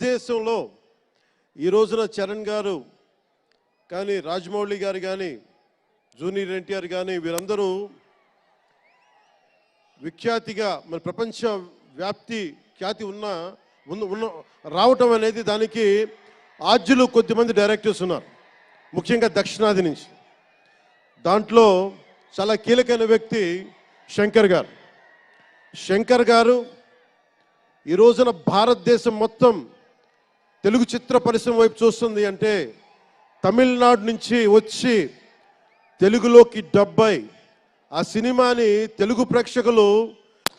భారతదేశంలో ఈ రోజున చరణ్ గారు కానీ, రాజమౌళి గారు కానీ, జూనియర్ ఎన్టీఆర్ కానీ వీరందరూ విఖ్యాతిగా మన ప్రపంచ ఖ్యాతి ఉన్న రావటం అనేది దానికి ఆద్యులు కొద్దిమంది డైరెక్టర్స్ ఉన్నారు, ముఖ్యంగా దక్షిణాది నుంచి. దాంట్లో చాలా కీలకమైన వ్యక్తి శంకర్ గారు ఈ రోజున భారతదేశం మొత్తం తెలుగు చిత్ర పరిశ్రమ వైపు చూస్తుంది అంటే తమిళనాడు నుంచి వచ్చి తెలుగులోకి డబ్బై ఆ సినిమాని తెలుగు ప్రేక్షకులు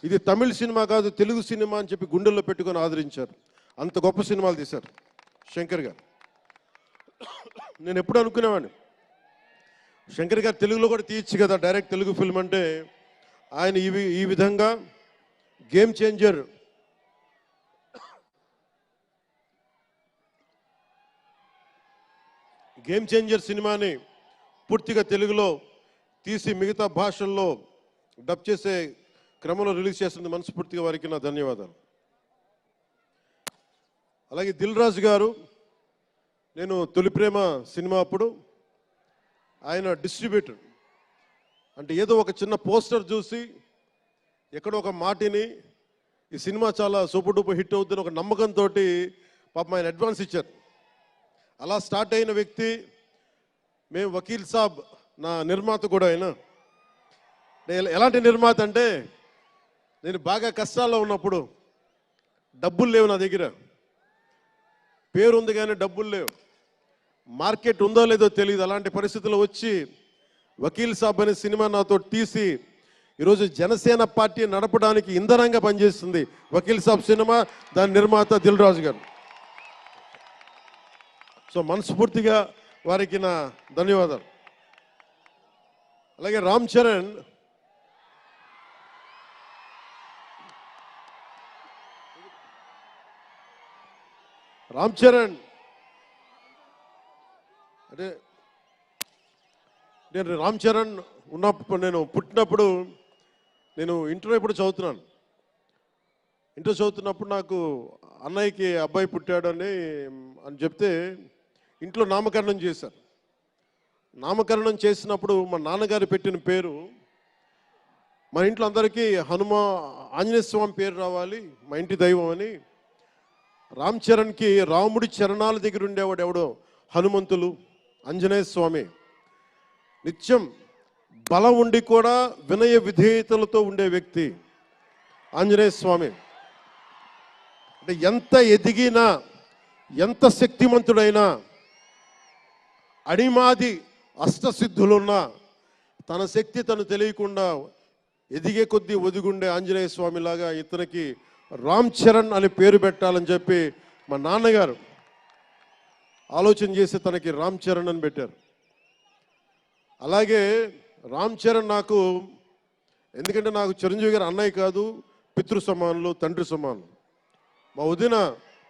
ఇది తమిళ సినిమా కాదు తెలుగు సినిమా అని చెప్పి గుండెల్లో పెట్టుకొని ఆదరించారు. అంత గొప్ప సినిమాలు తీశారు శంకర్ గారు. నేను ఎప్పుడు అనుకునేవాడిని శంకర్ గారు తెలుగులో కూడా తీయచ్చు కదా డైరెక్ట్ తెలుగు ఫిల్మ్ అంటే. ఆయన ఈ విధంగా గేమ్ చేంజర్ సినిమాని పూర్తిగా తెలుగులో తీసి మిగతా భాషల్లో డబ్ చేసే క్రమంలో రిలీజ్ చేస్తుంది. మనస్ఫూర్తిగా వారికి నా ధన్యవాదాలు. అలాగే దిల్ రాజు గారు, నేను తొలి ప్రేమ సినిమా అప్పుడు ఆయన డిస్ట్రిబ్యూటర్ అంటే ఏదో ఒక చిన్న పోస్టర్ చూసి ఎక్కడో ఒక మాటిని ఈ సినిమా చాలా సూపర్ డూపర్ హిట్ అవుతుంది ఒక నమ్మకంతో పాపం ఆయన అడ్వాన్స్ ఇచ్చారు. అలా స్టార్ట్ అయిన వ్యక్తి. మేము వకీల్ సాబ్ నా నిర్మాత కూడా అయినా. ఎలాంటి నిర్మాత అంటే నేను బాగా కష్టాల్లో ఉన్నప్పుడు డబ్బులు లేవు నా దగ్గర, పేరు ఉంది కానీ డబ్బులు లేవు, మార్కెట్ ఉందో లేదో తెలియదు. అలాంటి పరిస్థితుల్లో వచ్చి వకీల్ సాబ్ అనే సినిమా నాతో తీసి ఈరోజు జనసేన పార్టీ నడపడానికి ఇంధనంగా పనిచేస్తుంది వకీల్ సాబ్ సినిమా. దాని నిర్మాత దిల్ రాజు గారు. సో మనస్ఫూర్తిగా వారికి నా ధన్యవాదాలు. అలాగే రామ్ చరణ్ అంటే నేను రామ్ చరణ్ ఉన్నప్పుడు నేను పుట్టినప్పుడు నేను ఇంటర్ ఇప్పుడు చదువుతున్నాను. ఇంటర్ చదువుతున్నప్పుడు నాకు అన్నయ్యకి అబ్బాయి పుట్టాడు అని చెప్తే ఇంట్లో నామకరణం చేశారు. నామకరణం చేసినప్పుడు మా నాన్నగారు పెట్టిన పేరు మా ఇంట్లో అందరికీ ఆంజనేయ స్వామి పేరు రావాలి మా ఇంటి దైవం అని. రామ్ చరణ్కి రాముడి చరణాల దగ్గర ఉండేవాడు ఎవడో హనుమంతులు, ఆంజనేయ స్వామి. నిత్యం బలం ఉండి కూడా వినయ విధేయతలతో ఉండే వ్యక్తి ఆంజనేయ స్వామి. అంటే ఎంత ఎదిగినా ఎంత శక్తిమంతుడైనా అడిమాది అష్టసిద్ధులున్నా తన శక్తి తను తెలియకుండా ఎదిగే కొద్దీ ఒదిగుండే ఆంజనేయ స్వామిలాగా ఇతనికి రామ్ చరణ్ అని పేరు పెట్టాలని చెప్పి మా నాన్నగారు ఆలోచన చేసి తనకి రామ్ చరణ్ అని పెట్టారు. అలాగే రామ్ చరణ్ నాకు ఎందుకంటే నాకు చిరంజీవి గారు అన్నయ్య కాదు, పితృ సమానులు, తండ్రి సమానులు. మా వదిన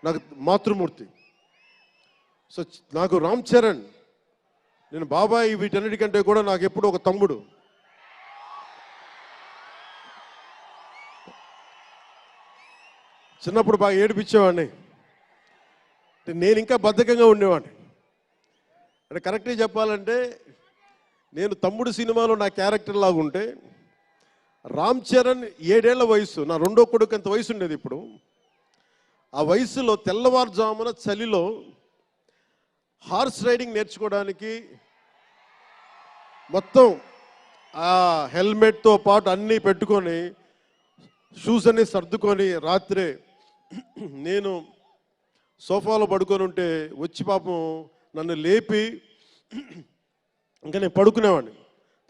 నాకు మాతృమూర్తి. సో నాకు రామ్ చరణ్, నేను బాబాయ్ వీటన్నిటికంటే కూడా నాకు ఎప్పుడు ఒక తమ్ముడు. చిన్నప్పుడు బాగా ఏడిపించేవాడిని, నేను ఇంకా బద్ధకంగా ఉండేవాడిని. అంటే కరెక్ట్గా చెప్పాలంటే నేను తమ్ముడు సినిమాలో నా క్యారెక్టర్ లాగా ఉంటే రామ్ చరణ్ 7 ఏళ్ల వయసు, నా రెండో కొడుకు అంత వయసు ఉండేది. ఇప్పుడు ఆ వయసులో తెల్లవారుజామున చలిలో హార్స్ రైడింగ్ నేర్చుకోవడానికి మొత్తం ఆ హెల్మెట్తో పాటు అన్నీ పెట్టుకొని షూస్ అన్నీ సర్దుకొని రాత్రే నేను సోఫాలో పడుకొని ఉంటే వచ్చి పాపం నన్ను లేపి ఇంకా నేను పడుకునేవాడిని.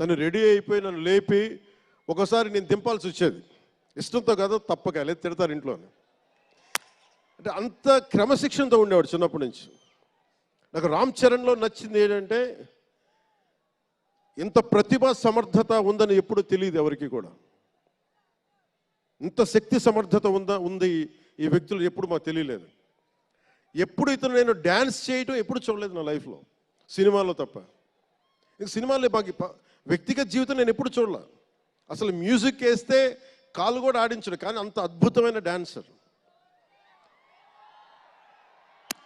తను రెడీ అయిపోయి నన్ను లేపి ఒకసారి నేను దింపాల్సి వచ్చేది, ఇష్టంతో కాదు తప్పక, లేదు తిడతారు ఇంట్లోనే. అంటే అంత క్రమశిక్షణతో ఉండేవాడు చిన్నప్పటి నుంచి. నాకు రామ్ చరణ్లో నచ్చింది ఏంటంటే ఇంత ప్రతిభ సమర్థత ఉందని ఎప్పుడు తెలియదు ఎవరికి కూడా. ఇంత శక్తి సమర్థత ఉంది ఈ వ్యక్తులు ఎప్పుడు మాకు తెలియలేదు. ఎప్పుడు ఇతను నేను డ్యాన్స్ చేయటం ఎప్పుడు చూడలేదు నా లైఫ్లో, సినిమాలో తప్ప. ఇంక సినిమాలో మాకు వ్యక్తిగత జీవితం నేను ఎప్పుడు చూడలే. అసలు మ్యూజిక్ వేస్తే కాలు కూడా ఆడించడు, కానీ అంత అద్భుతమైన డాన్సర్.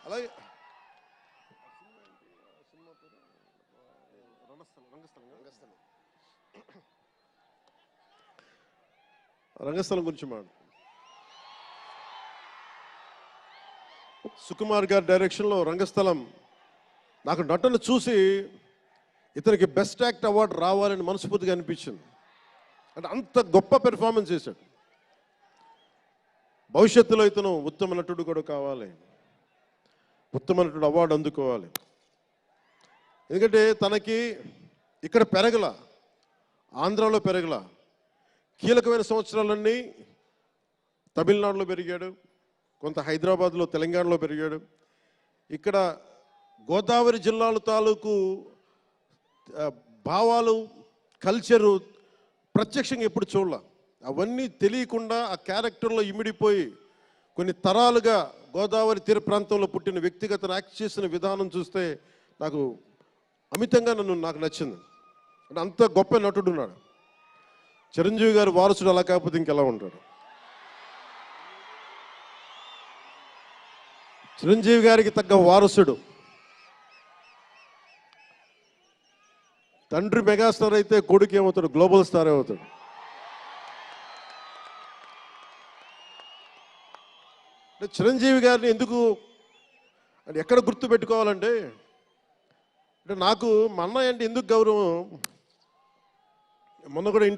అలాగే రంగస్థలం గురించి మాట సుకుమార్ గారి డైరెక్షన్లో రంగస్థలం నాకు నటన చూసి ఇతనికి బెస్ట్ యాక్ట్ అవార్డు రావాలని మనస్ఫూర్తిగా అనిపించింది. అంటే అంత గొప్ప పెర్ఫార్మెన్స్ చేశాడు. భవిష్యత్తులో ఇతను ఉత్తమ నటుడు కూడా కావాలి, ఉత్తమ నటుడు అవార్డు అందుకోవాలి. ఎందుకంటే తనకి ఇక్కడ పెరగల, ఆంధ్రాలో పెరగల, కీలకమైన సంవత్సరాలన్నీ తమిళనాడులో పెరిగాడు, కొంత హైదరాబాద్లో తెలంగాణలో పెరిగాడు. ఇక్కడ గోదావరి జిల్లాల తాలూకు భావాలు కల్చరు ప్రత్యక్షంగా ఎప్పుడు చూడాల. అవన్నీ తెలియకుండా ఆ క్యారెక్టర్లో ఇమిడిపోయి కొన్ని తరాలుగా గోదావరి తీర ప్రాంతంలో పుట్టిన వ్యక్తిగత యాక్ట్ చేసిన విధానం చూస్తే నాకు అమితంగా నాకు నచ్చింది. అంటే అంత గొప్ప నటుడు ఉన్నాడు. చిరంజీవి గారి వారసుడు అలా కాకపోతే ఇంకెలా ఉంటాడు. చిరంజీవి గారికి తగ్గ వారసుడు. తండ్రి మెగాస్టార్ అయితే కొడుకు ఏమవుతాడు, గ్లోబల్ స్టార్ అవుతాడు. అంటే చిరంజీవి గారిని ఎందుకు అంటే ఎక్కడ గుర్తు పెట్టుకోవాలంటే, అంటే నాకు మా అన్నయ్య అంటే ఎందుకు గౌరవం, మొన్న కూడా ఇంట్లో